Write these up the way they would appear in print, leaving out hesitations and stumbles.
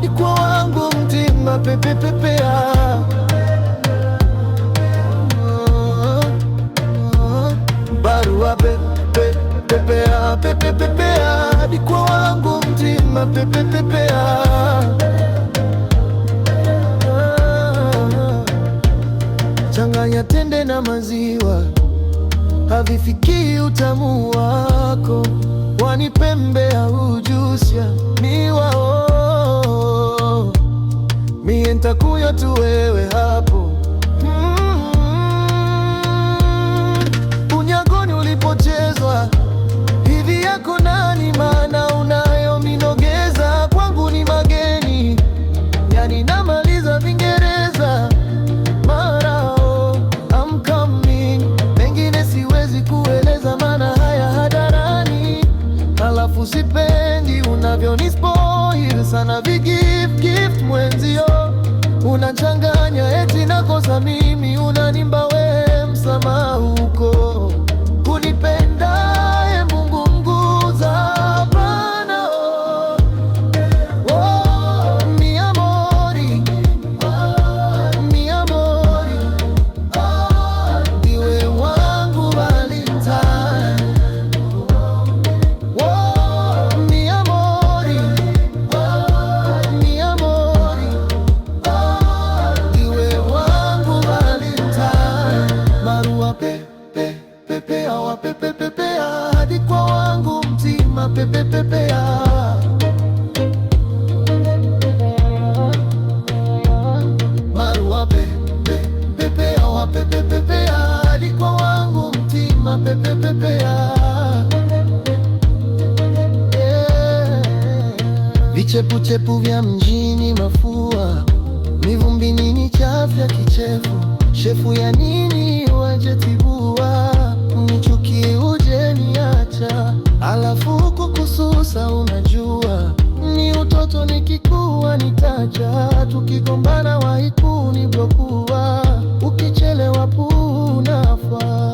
kwa wangu mtima pepepepea. Barua pepepepea, pepepepea, kwa wangu mtima pepepepea. Changanya tende na maziwa, havifikii utamu wako. Wanipembea ujusya miwa, mie ntakunywa tu wewe hapo. Unyagoni ulipochezwa hivi yako nani? Maana unayominogeza kwangu ni mageni, yani namaliza Vingereza mara I'm coming. Mengine siwezi kueleza, maana haya hadarani. Halafu sipendi unavyonispoil sana, gift mwenzio unachanganya, eti nakosa mimi, unanimba we msamaha huko. Unipendaye Mungu mguza hapana. Oh, mi amori, mi amori, ndiwe wangu Valentine. Oh, mi amori, mi amori, ndiwe wangu Valentine. Barua pepepepea, wa pepepepea, hadi kwa wangu mtima pepepepea. Barua pepepepea, wa pepepepea, hadi kwa wangu mtima pepepepea. Vichepuchepu vya mjini, mafua mivumbini, ni chafya kichefu. Shefu ya nini wajetibua, unichukie uje niacha. Alafu kukususa, unajua ni utoto, nikikuwa nitacha. Tukigombana waikuni blokuwa, ukichelewa punafa.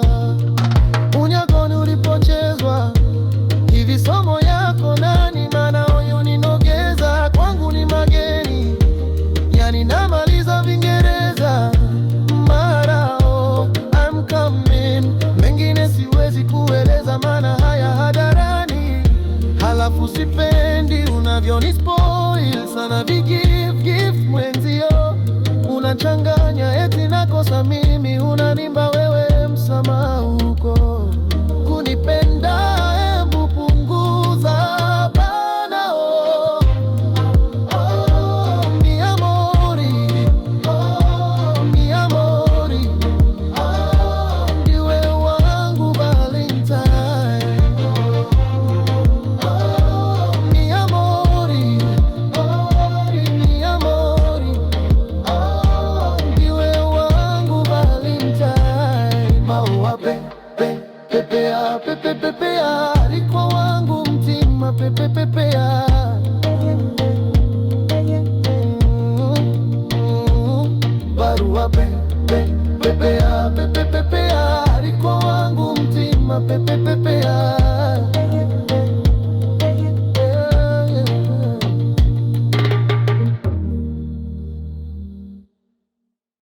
Unyagoni ulipochezwa hivi somo yako nani? Maana huyu ninogeza kwangu ni mageni, yani namaliza Vingereza mara I'm coming. Mengine siwezi kueleza, maana haya hadarani. Halafu sipendi unavyonispoil sana, gift mwenzio unachanganya, eti nakosa mimi.